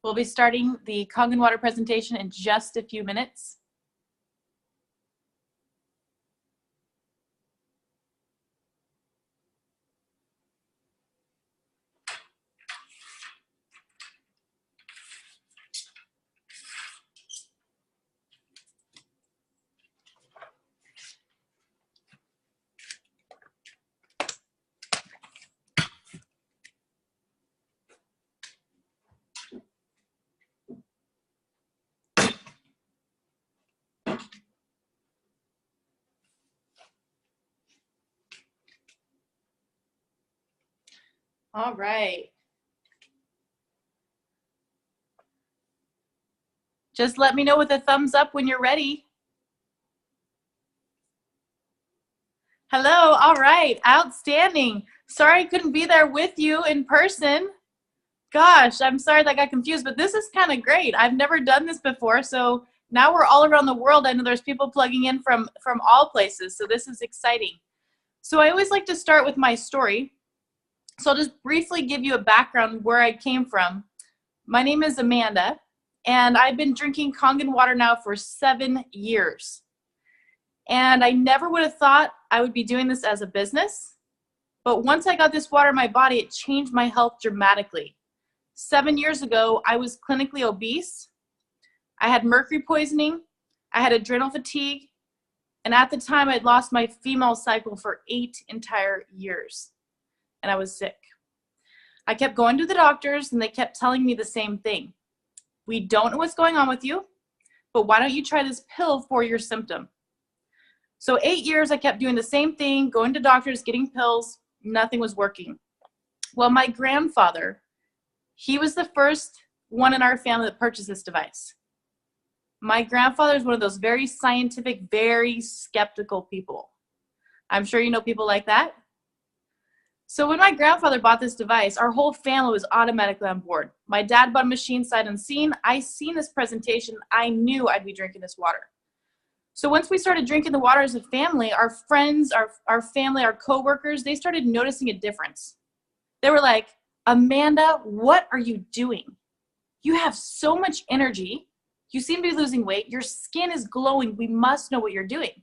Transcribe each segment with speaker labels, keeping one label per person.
Speaker 1: We'll be starting the Kangen Water presentation in just a few minutes. All right. Just let me know with a thumbs up when you're ready. Hello, all right, outstanding. Sorry I couldn't be there with you in person. Gosh, I'm sorry that I got confused, but this is kind of great. I've never done this before, so now we're all around the world. I know there's people plugging in from all places, so this is exciting. So I always like to start with my story. So I'll just briefly give you a background where I came from. My name is Amanda, and I've been drinking Kangen water now for 7 years. And I never would have thought I would be doing this as a business. But once I got this water in my body, it changed my health dramatically. 7 years ago, I was clinically obese. I had mercury poisoning. I had adrenal fatigue. And at the time, I'd lost my female cycle for 8 entire years. And I was sick. I kept going to the doctors, and they kept telling me the same thing. We don't know what's going on with you, but why don't you try this pill for your symptom? So 8 years, I kept doing the same thing, going to doctors, getting pills. Nothing was working. Well, my grandfather, he was the first one in our family that purchased this device. My grandfather is one of those very scientific, very skeptical people. I'm sure you know people like that. So when my grandfather bought this device, our whole family was automatically on board. My dad bought a machine sight unseen. I seen this presentation. I knew I'd be drinking this water. So once we started drinking the water as a family, our friends, our family, our coworkers, they started noticing a difference. They were like, Amanda, what are you doing? You have so much energy. You seem to be losing weight. Your skin is glowing. We must know what you're doing.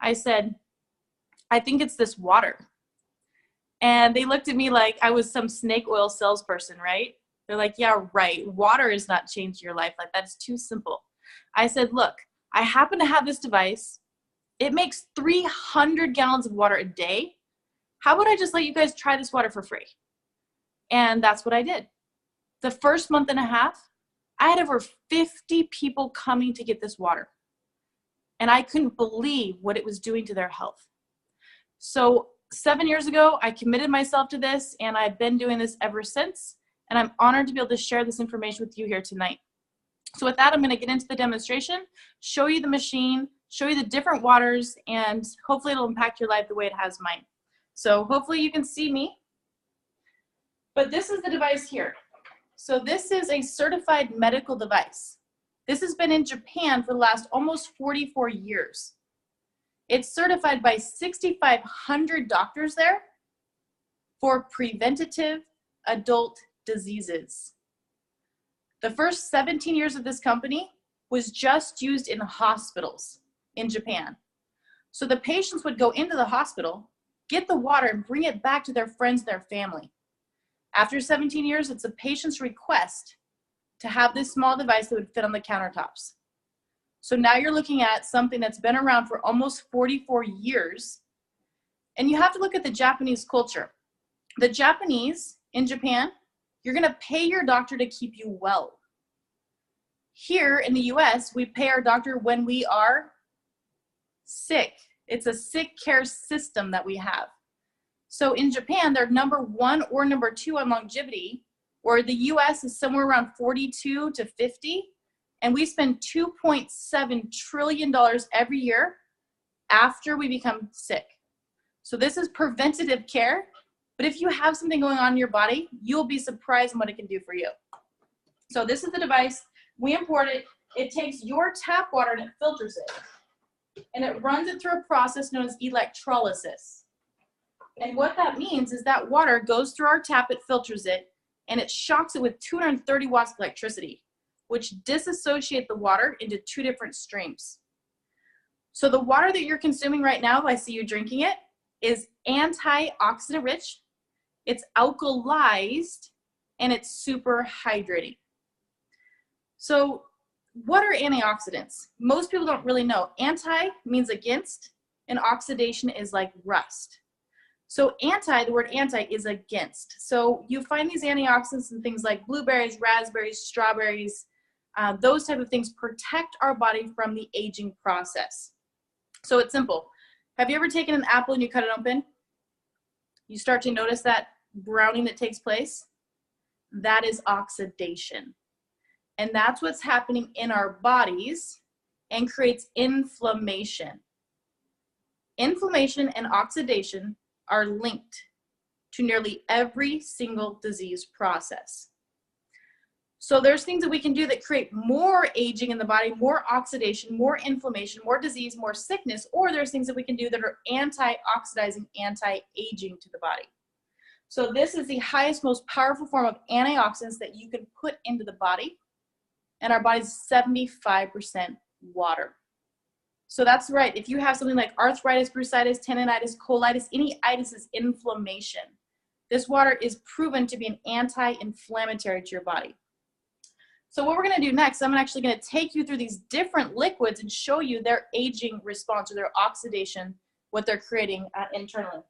Speaker 1: I said, I think it's this water. And they looked at me like I was some snake oil salesperson, right? They're like, yeah, right. Water is not changing your life. Like, that's too simple. I said, look, I happen to have this device. It makes 300 gallons of water a day. How about I just let you guys try this water for free? And that's what I did. The first month and a half, I had over 50 people coming to get this water. And I couldn't believe what it was doing to their health. So 7 years ago, I committed myself to this, and I've been doing this ever since. And I'm honored to be able to share this information with you here tonight. So with that, I'm going to get into the demonstration, show you the machine, show you the different waters, and hopefully it'll impact your life the way it has mine. So hopefully you can see me. But this is the device here. So this is a certified medical device. This has been in Japan for the last almost 44 years. It's certified by 6,500 doctors there for preventative adult diseases. The first 17 years of this company was just used in hospitals in Japan. So the patients would go into the hospital, get the water, and bring it back to their friends and their family. After 17 years, it's a patient's request to have this small device that would fit on the countertops. So now you're looking at something that's been around for almost 44 years. And you have to look at the Japanese culture. The Japanese in Japan, you're going to pay your doctor to keep you well. Here in the US, we pay our doctor when we are sick. It's a sick care system that we have. So in Japan, they're number 1 or number 2 on longevity, where the US is somewhere around 42 to 50. And we spend $2.7 trillion every year after we become sick. So this is preventative care. But if you have something going on in your body, you'll be surprised at what it can do for you. So this is the device. We import it. It takes your tap water and it filters it. And it runs it through a process known as electrolysis. And what that means is that water goes through our tap, it filters it. and it shocks it with 230 watts of electricity, which disassociate the water into two different streams. So the water that you're consuming right now, if I see you drinking it, is antioxidant rich, it's alkalized, and it's super hydrating. So what are antioxidants? Most people don't really know. Anti means against, and oxidation is like rust. So the word anti is against. So you find these antioxidants in things like blueberries, raspberries, strawberries, those type of things protect our body from the aging process. So it's simple. Have you ever taken an apple and you cut it open? You start to notice that browning that takes place? That is oxidation. And that's what's happening in our bodies and creates inflammation. Inflammation and oxidation are linked to nearly every single disease process. So there's things that we can do that create more aging in the body, more oxidation, more inflammation, more disease, more sickness, or there's things that we can do that are anti-oxidizing, anti-aging to the body. So this is the highest, most powerful form of antioxidants that you can put into the body, and our body's 75% water. So that's right. If you have something like arthritis, bursitis, tendonitis, colitis, any itis is inflammation. This water is proven to be an anti-inflammatory to your body. So what we're going to do next, I'm actually going to take you through these different liquids and show you their aging response or their oxidation, what they're creating internally.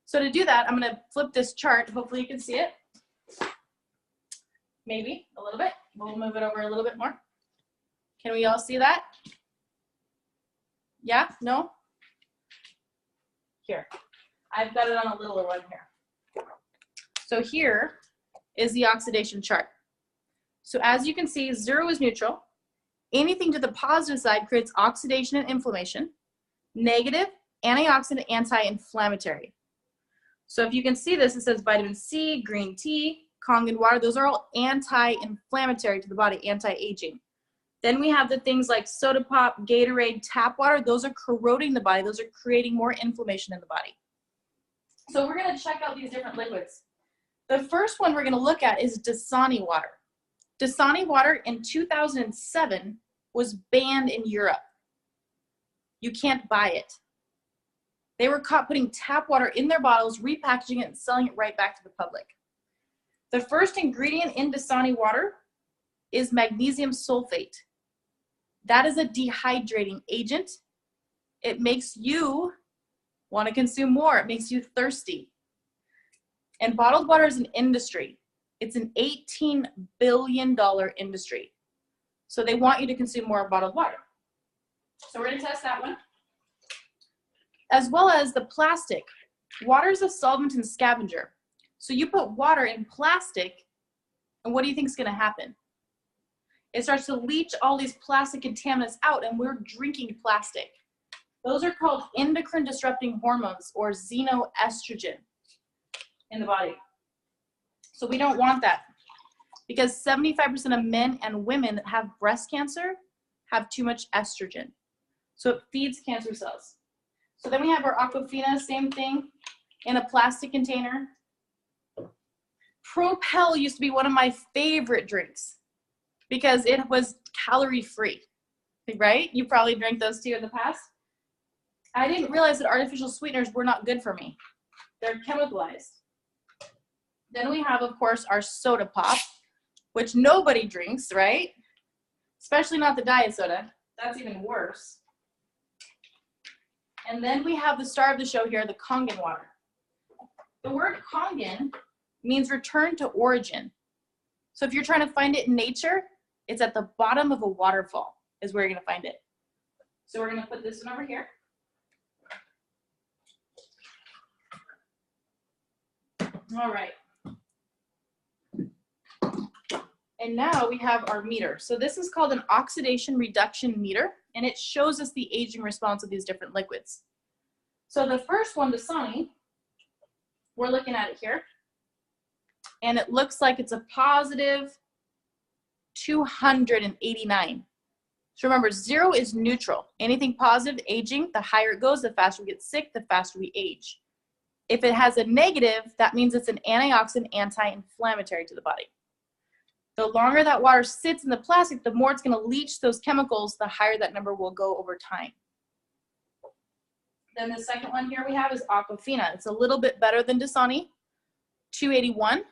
Speaker 1: So to do that, I'm going to flip this chart. Hopefully you can see it. Maybe a little bit. We'll move it over a little bit more. Can we all see that? Yeah? No? Here. I've got it on a littler one here. So here is the oxidation chart. So as you can see, 0 is neutral. Anything to the positive side creates oxidation and inflammation. Negative, antioxidant, anti-inflammatory. So if you can see this, it says vitamin C, green tea, Kangen water. Those are all anti-inflammatory to the body, anti-aging. Then we have the things like soda pop, Gatorade, tap water. Those are corroding the body. Those are creating more inflammation in the body. So we're going to check out these different liquids. The first one we're going to look at is Dasani water. Dasani water in 2007 was banned in Europe. You can't buy it. They were caught putting tap water in their bottles, repackaging it, and selling it right back to the public. The first ingredient in Dasani water is magnesium sulfate. That is a dehydrating agent. It makes you want to consume more. It makes you thirsty. And bottled water is an industry. It's an $18 billion industry. So they want you to consume more bottled water. So we're going to test that one. As well as the plastic. Water is a solvent and scavenger. So you put water in plastic, and what do you think is going to happen? It starts to leach all these plastic contaminants out, and we're drinking plastic. Those are called endocrine disrupting hormones, or xenoestrogen, in the body. So we don't want that, because 75% of men and women that have breast cancer have too much estrogen. So it feeds cancer cells. So then we have our Aquafina, same thing, in a plastic container. Propel used to be one of my favorite drinks because it was calorie free, right? You probably drank those too in the past. I didn't realize that artificial sweeteners were not good for me. They're chemicalized. Then we have, of course, our soda pop, which nobody drinks, right? Especially not the diet soda. That's even worse. And then we have the star of the show here, the Kangen water. The word Kangen means return to origin. So if you're trying to find it in nature, it's at the bottom of a waterfall is where you're going to find it. So we're going to put this one over here. All right. And now we have our meter. So this is called an oxidation reduction meter, and it shows us the aging response of these different liquids. So the first one, Dasani, we're looking at it here, and it looks like it's a positive 289. So remember, 0 is neutral. Anything positive, aging, the higher it goes, the faster we get sick, the faster we age. If it has a negative, that means it's an antioxidant, anti-inflammatory to the body. The longer that water sits in the plastic, the more it's going to leach those chemicals, the higher that number will go over time. Then the second one here we have is Aquafina. It's a little bit better than Dasani, 281.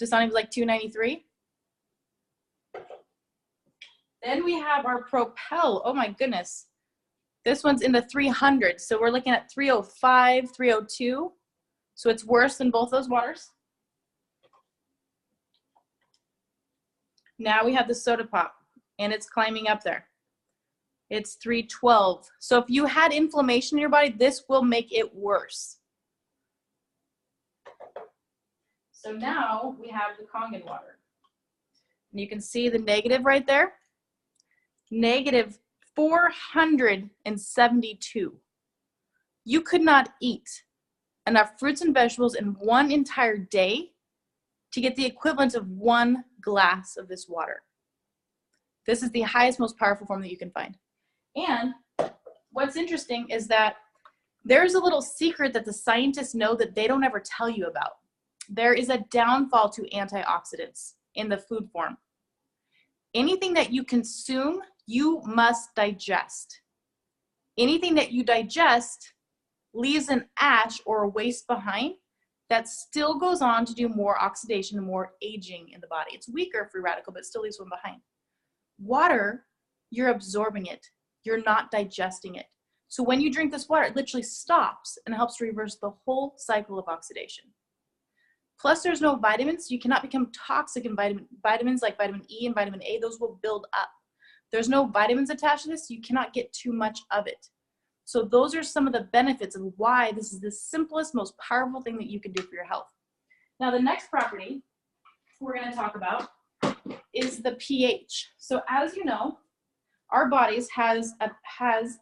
Speaker 1: Dasani was like 293. Then we have our Propel. Oh my goodness. This one's in the 300s. So we're looking at 305, 302. So it's worse than both those waters. Now we have the Soda Pop, and it's climbing up there. It's 312. So if you had inflammation in your body, this will make it worse. So now we have the Kangen Water. And you can see the negative right there. Negative 472. You could not eat enough fruits and vegetables in one entire day to get the equivalent of 1 glass of this water. This is the highest, most powerful form that you can find. And what's interesting is that there's a little secret that the scientists know that they don't ever tell you about. There is a downfall to antioxidants in the food form. Anything that you consume, you must digest. Anything that you digest leaves an ash or a waste behind that still goes on to do more oxidation and more aging in the body. It's weaker free radical, but still leaves one behind. Water, you're absorbing it. You're not digesting it. So when you drink this water, it literally stops and helps reverse the whole cycle of oxidation. Plus, there's no vitamins. You cannot become toxic in vitamins like vitamin E and vitamin A. Those will build up. There's no vitamins attached to this. So you cannot get too much of it. So those are some of the benefits of why this is the simplest, most powerful thing that you can do for your health. Now, the next property we're going to talk about is the pH. So as you know, our bodies has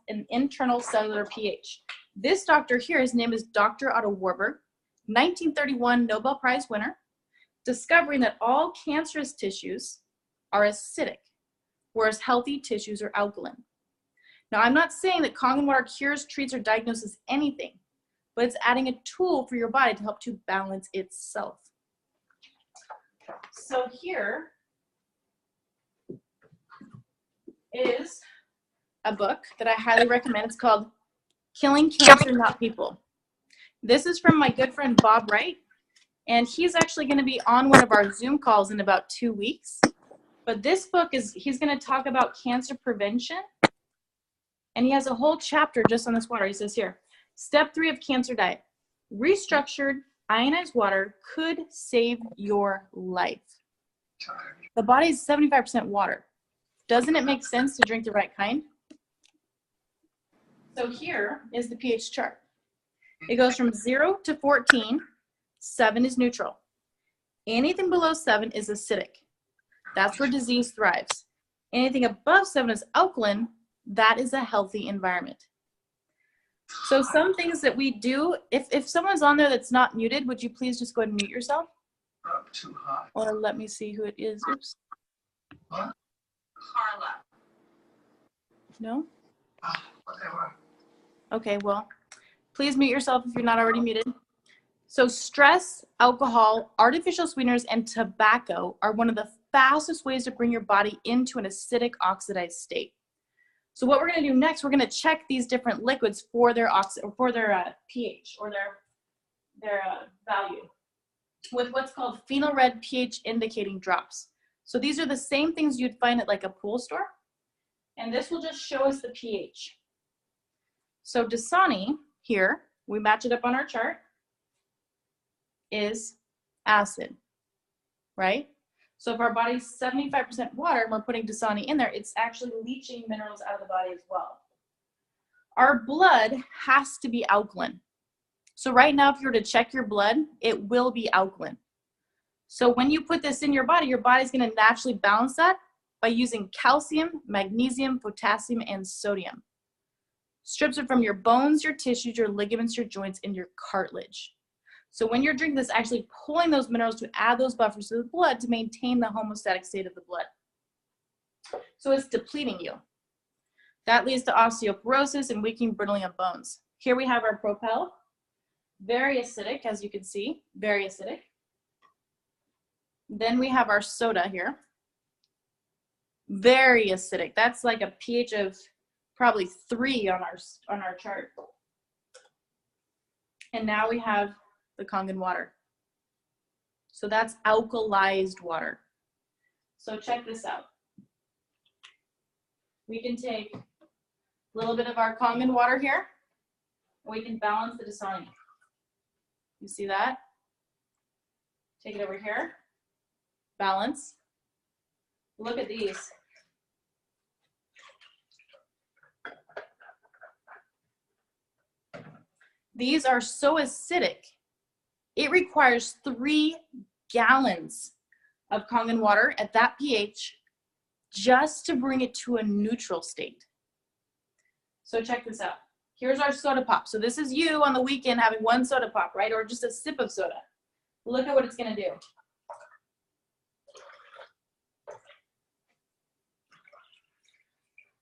Speaker 1: an internal cellular pH. This doctor here, his name is Dr. Otto Warburg, 1931 Nobel Prize winner, discovering that all cancerous tissues are acidic, whereas healthy tissues are alkaline. Now, I'm not saying that Kangen water cures, treats, or diagnoses anything, but it's adding a tool for your body to help to balance itself. So here is a book that I highly recommend. It's called Killing Cancer, Not People. This is from my good friend Bob Wright, and he's actually going to be on one of our Zoom calls in about 2 weeks. But this book he's going to talk about cancer prevention. And he has a whole chapter just on this water. He says here, step 3 of cancer diet, restructured ionized water could save your life. The body is 75% water. Doesn't it make sense to drink the right kind? So here is the pH chart. It goes from 0 to 14. 7 is neutral. Anything below 7 is acidic. That's where disease thrives. Anything above 7 is alkaline. That is a healthy environment. So some things that we do, if someone's on there that's not muted, would you please just go ahead and mute yourself?
Speaker 2: Up too high.
Speaker 1: Or let me see who it is. Oops.
Speaker 2: What?
Speaker 3: Carla.
Speaker 1: No?
Speaker 2: Whatever.
Speaker 1: Okay, well, please mute yourself if you're not already muted. So stress, alcohol, artificial sweeteners, and tobacco are one of the fastest ways to bring your body into an acidic oxidized state. So what we're going to do next, we're going to check these different liquids for their pH or their value with what's called phenol red pH indicating drops. So these are the same things you'd find at like a pool store, and this will just show us the pH. So Dasani here, we match it up on our chart, is acid, right? So if our body's 75% water and we're putting Dasani in there, it's actually leaching minerals out of the body as well. Our blood has to be alkaline. So right now, if you were to check your blood, it will be alkaline. So when you put this in your body's going to naturally balance that by using calcium, magnesium, potassium, and sodium. Strips it from your bones, your tissues, your ligaments, your joints, and your cartilage. So when you're drinking this, actually pulling those minerals to add those buffers to the blood to maintain the homeostatic state of the blood. So it's depleting you. That leads to osteoporosis and weakening, brittling of bones. Here we have our Propel. Very acidic, as you can see, very acidic. Then we have our soda here. Very acidic. That's like a pH of probably 3 on our chart. And now we have the Kangen water. So that's alkalized water. So check this out. We can take a little bit of our Kangen water here, and we can balance the Dasani. You see that? Take it over here. Balance. Look at these. These are so acidic, it requires 3 gallons of Kangen water at that pH just to bring it to a neutral state. So check this out. Here's our soda pop. So this is you on the weekend having one soda pop, right? Or just a sip of soda. Look at what it's gonna do.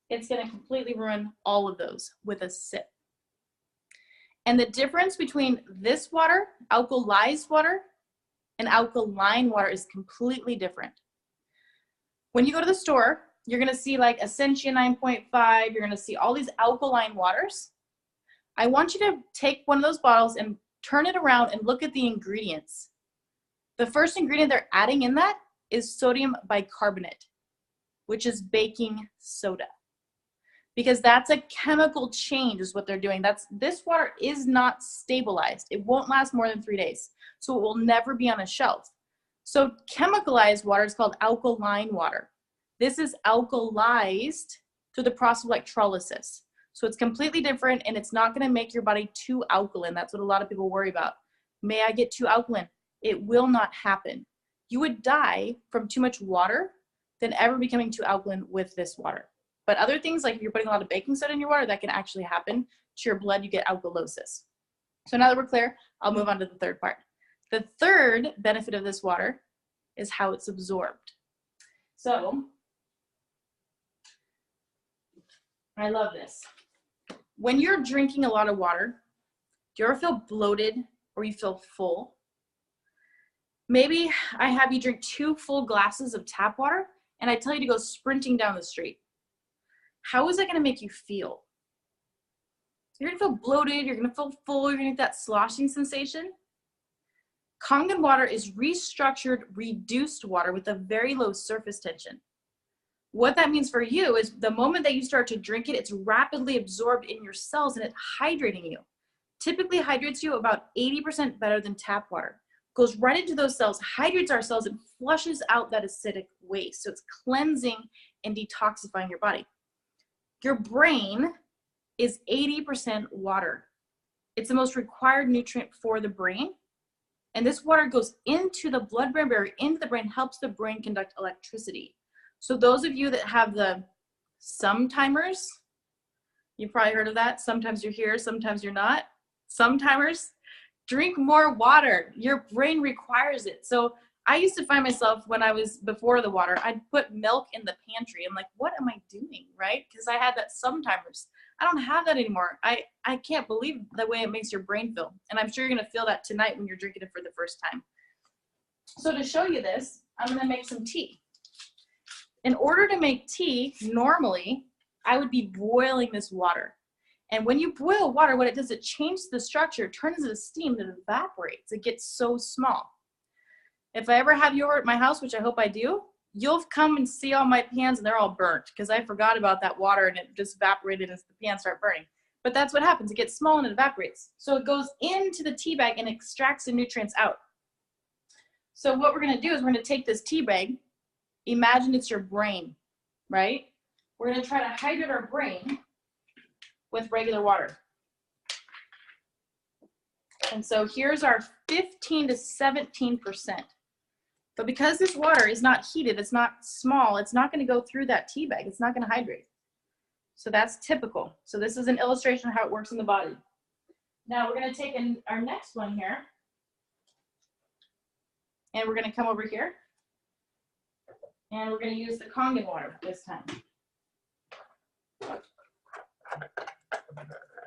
Speaker 1: It's gonna completely ruin all of those with a sip. And the difference between this water, alkalized water, and alkaline water is completely different. When you go to the store, you're gonna see like Essentia 9.5, you're gonna see all these alkaline waters. I want you to take one of those bottles and turn it around and look at the ingredients. The first ingredient they're adding in that is sodium bicarbonate, which is baking soda. Because that's a chemical change is what they're doing. This water is not stabilized. It won't last more than 3 days. So it will never be on a shelf. So chemicalized water is called alkaline water. This is alkalized through the process of electrolysis. So it's completely different, and it's not gonna make your body too alkaline. That's what a lot of people worry about. May I get too alkaline? It will not happen. You would die from too much water than ever becoming too alkaline with this water. But other things, like if you're putting a lot of baking soda in your water, that can actually happen to your blood. You get alkalosis. So now that we're clear, I'll move on to the third part. The third benefit of this water is how it's absorbed. So I love this. When you're drinking a lot of water, do you ever feel bloated or you feel full? Maybe I have you drink 2 full glasses of tap water and I tell you to go sprinting down the street. How is that gonna make you feel? You're gonna feel bloated, you're gonna feel full, you're gonna get that sloshing sensation. Kangen water is restructured, reduced water with a very low surface tension. What that means for you is the moment that you start to drink it, it's rapidly absorbed in your cells and it's hydrating you. Typically hydrates you about 80% better than tap water. Goes right into those cells, hydrates our cells, and flushes out that acidic waste. So it's cleansing and detoxifying your body. Your brain is 80% water. It's the most required nutrient for the brain. And this water goes into the blood-brain barrier, into the brain, helps the brain conduct electricity. So those of you that have the sometimers, you've probably heard of that. Sometimes you're here, sometimes you're not. Sometimers, drink more water. Your brain requires it. So I used to find myself when I was before the water, I'd put milk in the pantry. I'm like, what am I doing, right? Because I had that sometimers. I don't have that anymore. I can't believe the way it makes your brain feel. And I'm sure you're gonna feel that tonight when you're drinking it for the first time. So to show you this, I'm gonna make some tea. In order to make tea, normally, I would be boiling this water. And when you boil water, what it does, it changes the structure, it turns into steam that evaporates. It gets so small. If I ever have you over at my house, which I hope I do, you'll come and see all my pans and they're all burnt because I forgot about that water and it just evaporated as the pans start burning. But that's what happens. It gets small and it evaporates. So it goes into the tea bag and extracts the nutrients out. So what we're gonna do is we're gonna take this tea bag, imagine it's your brain, right? We're gonna try to hydrate our brain with regular water. And so here's our 15 to 17%. But because this water is not heated, it's not small, it's not gonna go through that tea bag, it's not gonna hydrate. So that's typical. So this is an illustration of how it works in the body. Now we're gonna take our next one here, and we're gonna come over here, and we're gonna use the Kangen water this time.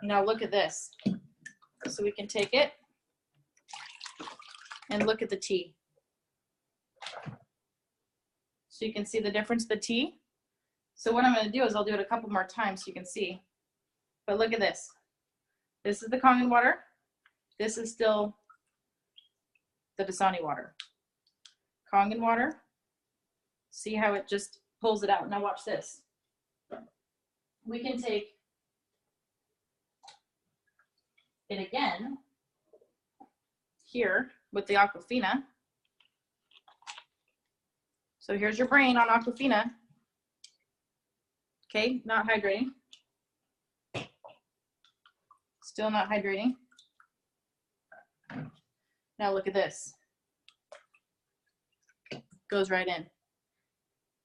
Speaker 1: Now look at this. So we can take it, and look at the T. So you can see the difference, the T. So what I'm going to do is I'll do it a couple more times so you can see. But look at this. This is the Kangen water. This is still the Dasani water. Kangen water. See how it just pulls it out. Now watch this. We can take it again here with the Aquafina. So here's your brain on Aquafina. Okay, not hydrating. Still not hydrating. Now look at this. Goes right in.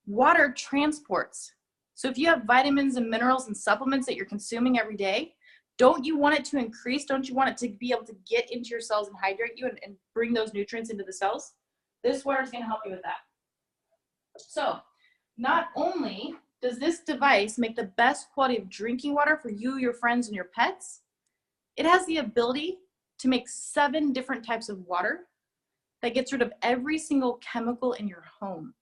Speaker 1: Water transports. So if you have vitamins and minerals and supplements that you're consuming every day, don't you want it to increase? Don't you want it to be able to get into your cells and hydrate you and bring those nutrients into the cells? This water is going to help you with that. So not only does this device make the best quality of drinking water for you, your friends, and your pets, it has the ability to make 7 different types of water that gets rid of every single chemical in your home.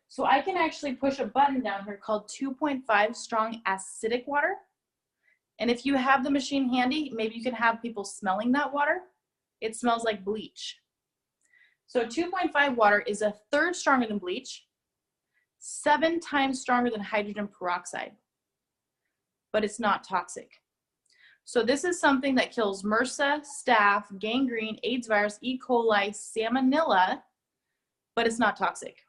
Speaker 1: So I can actually push a button down here called 2.5 strong acidic water. And if you have the machine handy, maybe you can have people smelling that water. It smells like bleach. So 2.5 water is 1/3 stronger than bleach, 7 times stronger than hydrogen peroxide, but it's not toxic. So this is something that kills MRSA, staph, gangrene, AIDS virus, E. coli, salmonella, but it's not toxic.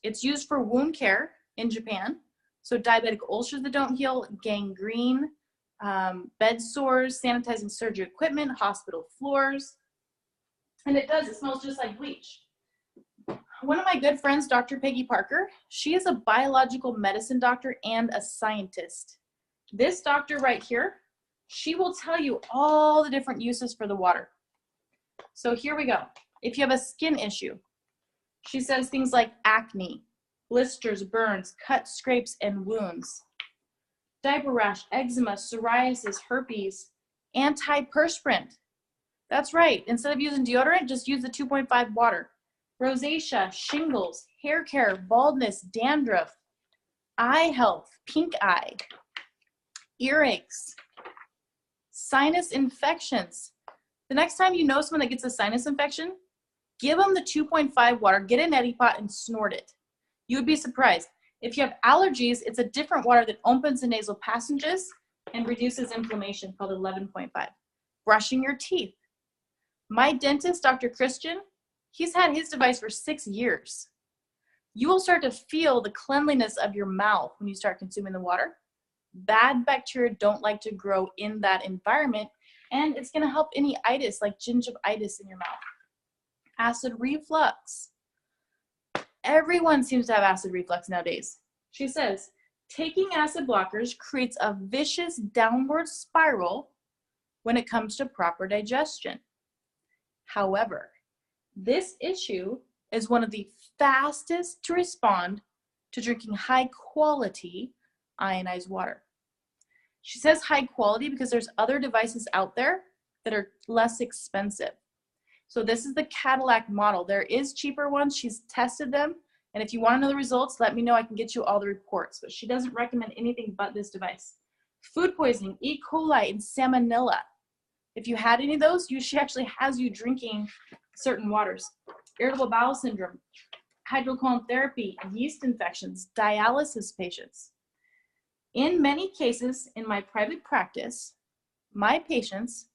Speaker 1: It's used for wound care in Japan. So diabetic ulcers that don't heal, gangrene, bed sores, sanitizing surgery equipment, hospital floors. And it smells just like bleach. One of my good friends, Dr. Peggy Parker, she is a biological medicine doctor and a scientist. This doctor right here, she will tell you all the different uses for the water. So here we go. If you have a skin issue, she says things like acne, blisters, burns, cuts, scrapes, and wounds. Diaper rash, eczema, psoriasis, herpes, antiperspirant. That's right. Instead of using deodorant, just use the 2.5 water. Rosacea, shingles, hair care, baldness, dandruff, eye health, pink eye, earaches, sinus infections. The next time you know someone that gets a sinus infection, give them the 2.5 water, get a neti pot and snort it. You would be surprised. If you have allergies, it's a different water that opens the nasal passages and reduces inflammation, called 11.5. Brushing your teeth. My dentist, Dr. Christian, he's had his device for 6 years. You will start to feel the cleanliness of your mouth when you start consuming the water. Bad bacteria don't like to grow in that environment, and it's going to help any itis like gingivitis in your mouth. Acid reflux. Everyone seems to have acid reflux nowadays. She says, taking acid blockers creates a vicious downward spiral when it comes to proper digestion. However, this issue is one of the fastest to respond to drinking high quality ionized water. She says high quality because there's other devices out there that are less expensive. So this is the Cadillac model. There is cheaper ones. She's tested them. And if you want to know the results, let me know. I can get you all the reports. But she doesn't recommend anything but this device. Food poisoning, E. coli, and salmonella. If you had any of those, she actually has you drinking certain waters. Irritable bowel syndrome, hydrocolon therapy, yeast infections, dialysis patients. In many cases in my private practice, my patients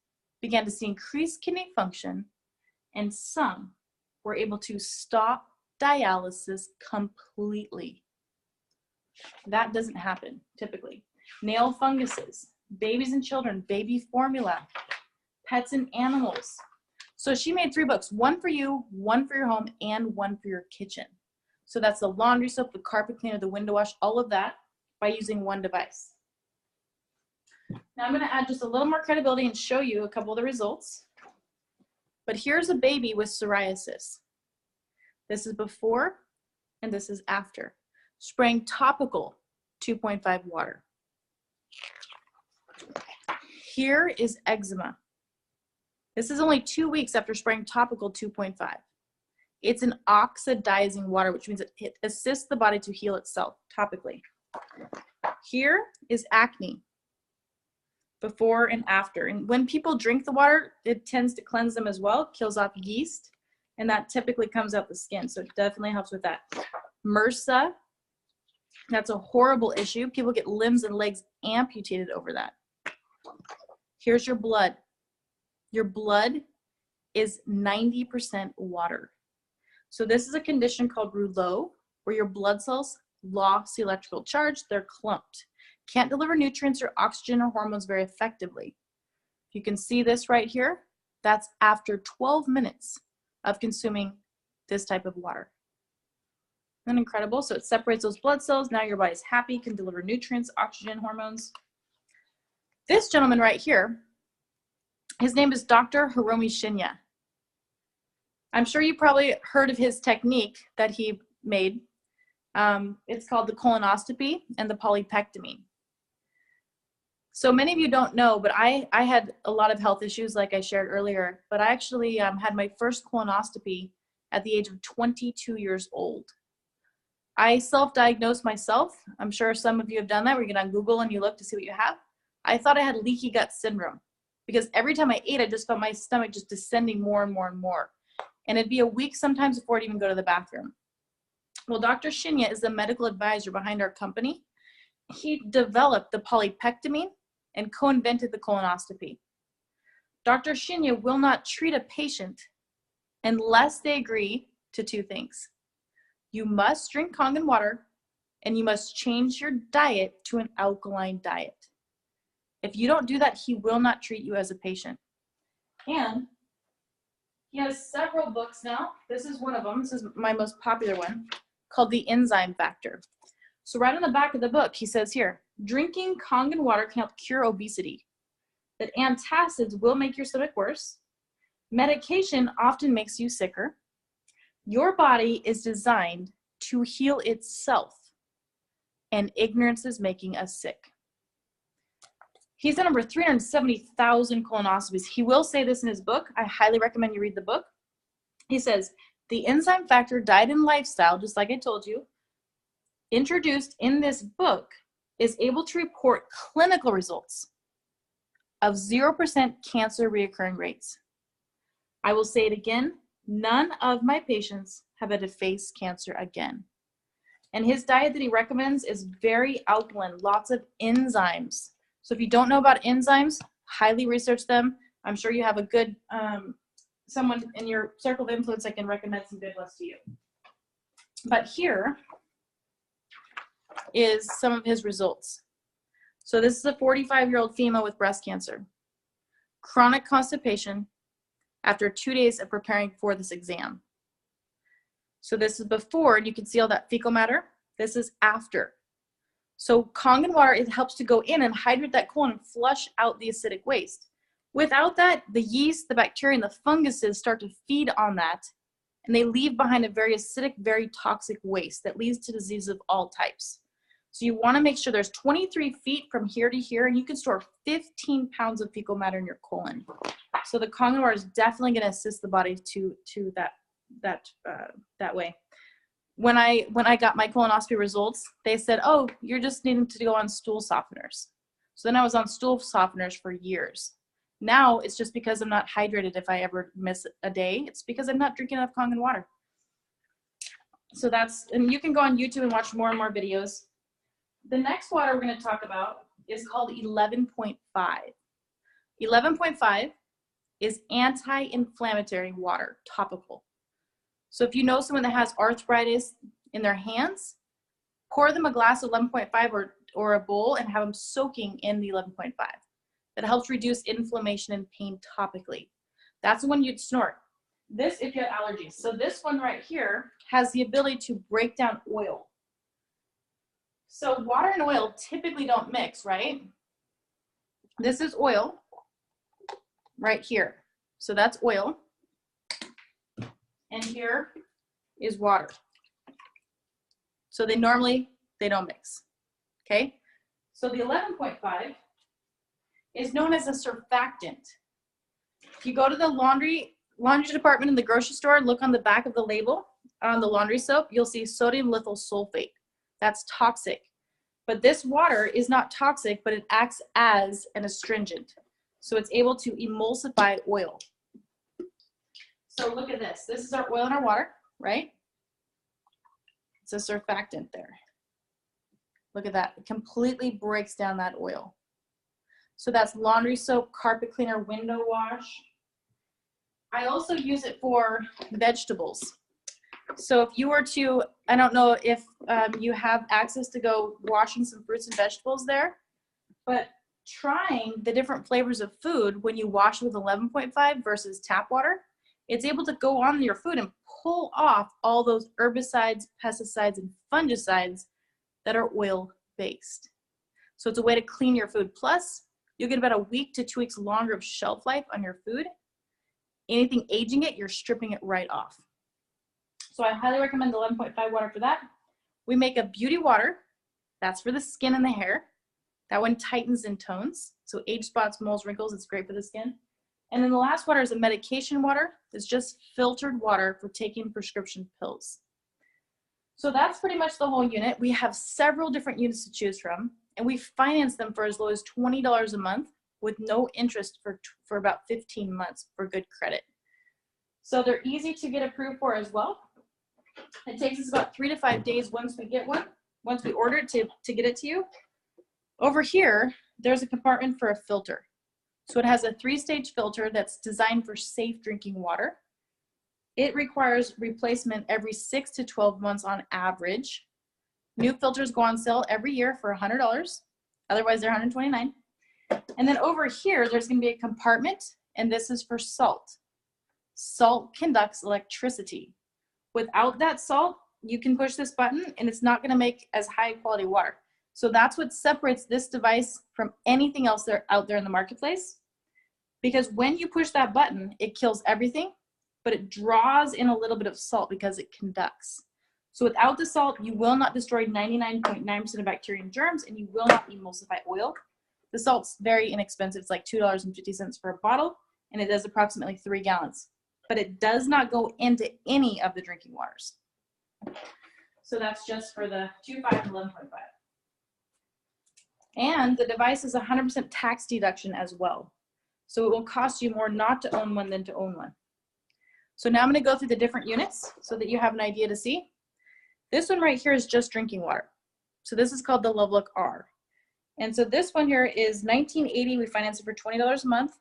Speaker 1: began to see increased kidney function, and some were able to stop dialysis completely. That doesn't happen typically. Nail funguses, babies and children, baby formula, pets and animals. So she made 3 books, one for you, one for your home, and one for your kitchen. So that's the laundry soap, the carpet cleaner, the window wash, all of that by using one device. Now I'm going to add just a little more credibility and show you a couple of the results. But here's a baby with psoriasis. This is before and this is after. Spraying topical 2.5 water. Here is eczema. This is only 2 weeks after spraying topical 2.5. It's an oxidizing water, which means it assists the body to heal itself topically. Here is acne, before and after. And when people drink the water, it tends to cleanse them as well, kills off yeast, and that typically comes out the skin. So it definitely helps with that. MRSA, that's a horrible issue. People get limbs and legs amputated over that. Here's your blood. Your blood is 90% water. So this is a condition called rouleau, where your blood cells lost the electrical charge, they're clumped. Can't deliver nutrients or oxygen or hormones very effectively. You can see this right here. That's after 12 minutes of consuming this type of water. Isn't that incredible? So it separates those blood cells. Now your body's happy, can deliver nutrients, oxygen, hormones. This gentleman right here, his name is Dr. Hiromi Shinya. I'm sure you probably heard of his technique that he made. It's called the colonoscopy and the polypectomy. So many of you don't know, but I had a lot of health issues like I shared earlier, but I actually had my first colonoscopy at the age of 22 years old. I self-diagnosed myself. I'm sure some of you have done that, where you get on Google and you look to see what you have. I thought I had leaky gut syndrome because every time I ate, I just felt my stomach just descending more and more and more. And it'd be a week sometimes before I'd even go to the bathroom. Well, Dr. Shinya is the medical advisor behind our company. He developed the polypectomy and co-invented the colonoscopy. Dr. Shinya will not treat a patient unless they agree to 2 things. You must drink Kangen water, and you must change your diet to an alkaline diet. If you don't do that, he will not treat you as a patient. And he has several books now. This is one of them. This is my most popular one, called The Enzyme Factor. So right on the back of the book, he says here, drinking Kangen water can help cure obesity. That antacids will make your stomach worse. Medication often makes you sicker. Your body is designed to heal itself, and ignorance is making us sick. He's done over 370,000 colonoscopies. He will say this in his book. I highly recommend you read the book. He says, the Enzyme Factor Diet and Lifestyle, just like I told you, introduced in this book, is able to report clinical results of 0% cancer reoccurring rates. I will say it again, none of my patients have had to face cancer again. And his diet that he recommends is very alkaline, lots of enzymes. So if you don't know about enzymes, highly research them. I'm sure you have a good, someone in your circle of influence that can recommend some good ones to you. But here is some of his results. So this is a 45-year-old female with breast cancer. Chronic constipation after 2 days of preparing for this exam. So this is before, and you can see all that fecal matter. This is after. So Kangen water, it helps to go in and hydrate that colon and flush out the acidic waste. Without that, the yeast, the bacteria, and the funguses start to feed on that, and they leave behind a very acidic, very toxic waste that leads to diseases of all types. So you want to make sure there's 23 feet from here to here, and you can store 15 pounds of fecal matter in your colon. So the Kangen water is definitely going to assist the body to that way. When I got my colonoscopy results, they said, oh, you're just needing to go on stool softeners. So then I was on stool softeners for years. Now it's just because I'm not hydrated. If I ever miss a day, it's because I'm not drinking enough Kangen water. So that's, and you can go on YouTube and watch more and more videos. The next water we're going to talk about is called 11.5. 11.5 is anti-inflammatory water, topical. So if you know someone that has arthritis in their hands, pour them a glass of 11.5 or a bowl and have them soaking in the 11.5. That helps reduce inflammation and pain topically. That's when you'd snort. This, if you have allergies. So this one right here has the ability to break down oil. So water and oil typically don't mix, right? This is oil right here. So that's oil. And here is water. So they don't mix, okay? So the 11.5 is known as a surfactant. If you go to the laundry department in the grocery store, look on the back of the label on the laundry soap, you'll see sodium lithyl sulfate. That's toxic. But this water is not toxic, but it acts as an astringent. So it's able to emulsify oil. So look at this. This is our oil in our water, right? It's a surfactant there. Look at that. It completely breaks down that oil. So that's laundry soap, carpet cleaner, window wash. I also use it for vegetables. So if you were to, I don't know if you have access to go washing some fruits and vegetables there, but trying the different flavors of food when you wash with 11.5 versus tap water, it's able to go on your food and pull off all those herbicides, pesticides, and fungicides that are oil-based. So it's a way to clean your food. Plus, you'll get about a week to 2 weeks longer of shelf life on your food. Anything aging it, you're stripping it right off. So I highly recommend the 11.5 water for that. We make a beauty water. That's for the skin and the hair. That one tightens and tones. So age spots, moles, wrinkles, it's great for the skin. And then the last water is a medication water. It's just filtered water for taking prescription pills. So that's pretty much the whole unit. We have several different units to choose from, and we finance them for as low as $20 a month with no interest for about 15 months for good credit. So they're easy to get approved for as well. It takes us about 3 to 5 days once we get one, once we order it to get it to you. Over here, there's a compartment for a filter. So it has a 3-stage filter that's designed for safe drinking water. It requires replacement every 6 to 12 months on average. New filters go on sale every year for $100. Otherwise, they're $129. And then over here, there's going to be a compartment, and this is for salt. Salt conducts electricity. Without that salt, you can push this button, and it's not going to make as high quality water. So that's what separates this device from anything else out there in the marketplace. Because when you push that button, it kills everything, but it draws in a little bit of salt because it conducts. So without the salt, you will not destroy 99.9% of bacteria and germs, and you will not emulsify oil. The salt's very inexpensive. It's like $2.50 for a bottle, and it does approximately 3 gallons. But it does not go into any of the drinking waters. So that's just for the 2.5 and 11.5. And the device is 100% tax deduction as well. So it will cost you more not to own one than to own one. So now I'm going to go through the different units so that you have an idea to see. This one right here is just drinking water. So this is called the Lovelock R. And so this one here is $19.80. We finance it for $20 a month.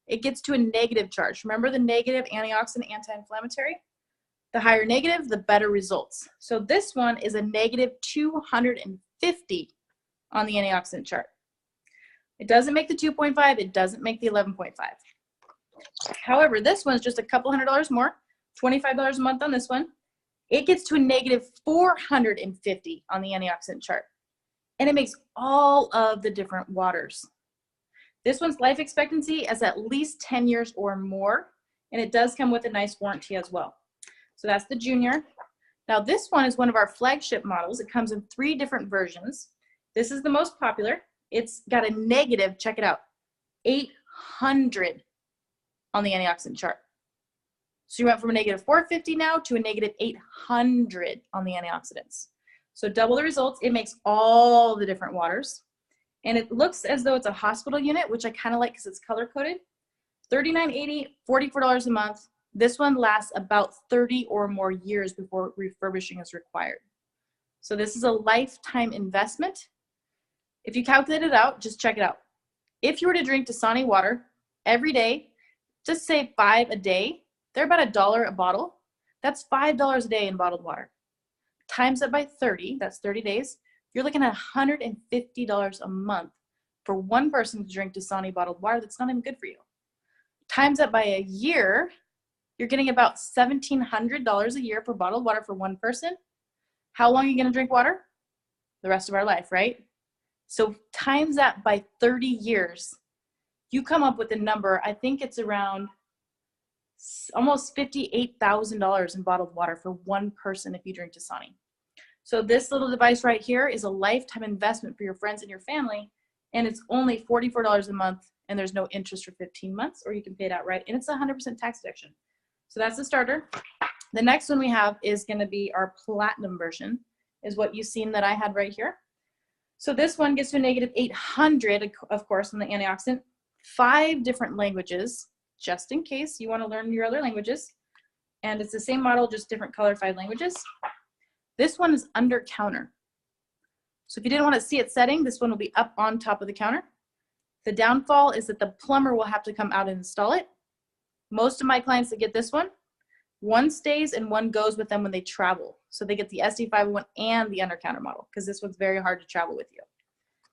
Speaker 1: It gets to a negative charge. Remember the negative antioxidant, anti-inflammatory? The higher negative, the better results. So this one is a negative 250 on the antioxidant chart. It doesn't make the 2.5. It doesn't make the 11.5. However, this one's just a couple $100 more, $25 a month on this one. It gets to a negative 450 on the antioxidant chart. And it makes all of the different waters. This one's life expectancy is at least 10 years or more, and it does come with a nice warranty as well. So that's the junior. Now this one is one of our flagship models. It comes in 3 different versions. This is the most popular. It's got a negative, check it out, 800 on the antioxidant chart. So you went from a negative 450 now to a negative 800 on the antioxidants. So double the results. It makes all the different waters. And it looks as though it's a hospital unit, which I kind of like because it's color-coded. $39.80, $44 a month. This one lasts about 30 or more years before refurbishing is required. So this is a lifetime investment. If you calculate it out, just check it out. If you were to drink Dasani water every day, just say 5 a day, they're about $1 a bottle. That's $5 a day in bottled water. Times that by 30, that's 30 days, you're looking at $150 a month for one person to drink Dasani bottled water that's not even good for you. Times that by a year, you're getting about $1,700 a year for bottled water for one person. How long are you going to drink water? The rest of our life, right? So times that by 30 years, you come up with a number, I think it's around almost $58,000 in bottled water for one person if you drink Dasani. So this little device right here is a lifetime investment for your friends and your family, and it's only $44 a month and there's no interest for 15 months, or you can pay it outright, and it's 100% tax deduction. So that's the starter. The next one we have is going to be our platinum version, is what you've seen that I had right here. So this one gets to a negative 800, of course, on the antioxidant, 5 different languages, just in case you want to learn your other languages. And it's the same model, just different color, 5 languages. This one is under counter. So if you didn't want to see it setting, this one will be up on top of the counter. The downfall is that the plumber will have to come out and install it. Most of my clients that get this one stays and one goes with them when they travel. So they get the SD501 and the under counter model, because this one's very hard to travel with you.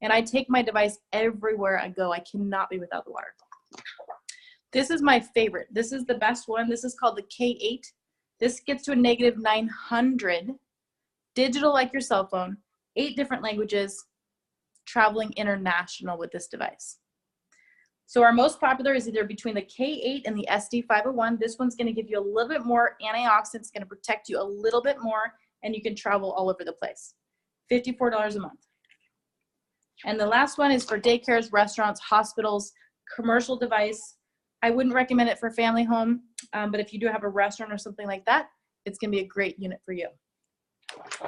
Speaker 1: And I take my device everywhere I go. I cannot be without the water. This is my favorite. This is the best one. This is called the K8. This gets to a negative 900, digital like your cell phone, 8 different languages, traveling international with this device. So our most popular is either between the K8 and the SD501. This one's going to give you a little bit more antioxidants, going to protect you a little bit more, and you can travel all over the place. $54 a month. And the last one is for daycares, restaurants, hospitals, commercial device. I wouldn't recommend it for family home, but if you do have a restaurant or something like that, it's going to be a great unit for you.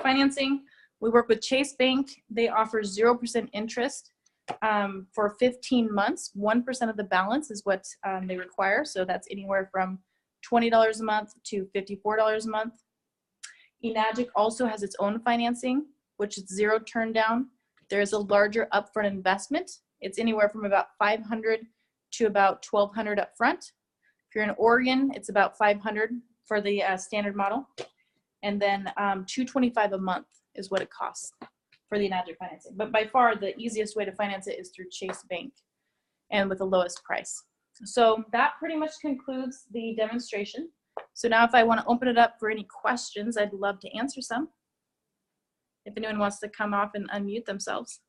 Speaker 1: Financing, we work with Chase Bank. They offer 0% interest for 15 months. 1% of the balance is what they require. So that's anywhere from $20 a month to $54 a month. Enagic also has its own financing, which is 0 turn down. There's a larger upfront investment. It's anywhere from about $500 to about $1,200 up front. If you're in Oregon, it's about $500 for the standard model. And then $225 a month is what it costs for the Enagic financing. But by far, the easiest way to finance it is through Chase Bank and with the lowest price. So that pretty much concludes the demonstration. So now if I want to open it up for any questions, I'd love to answer some. If anyone wants to come off and unmute themselves.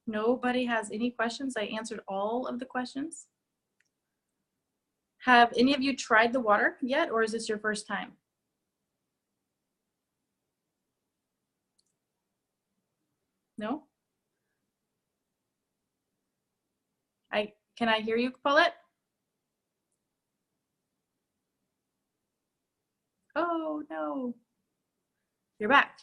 Speaker 1: Nobody has any questions? I answered all of the questions. Have any of you tried the water yet, or is this your first time? No? Can I hear you, Paulette? Oh, no. You're back.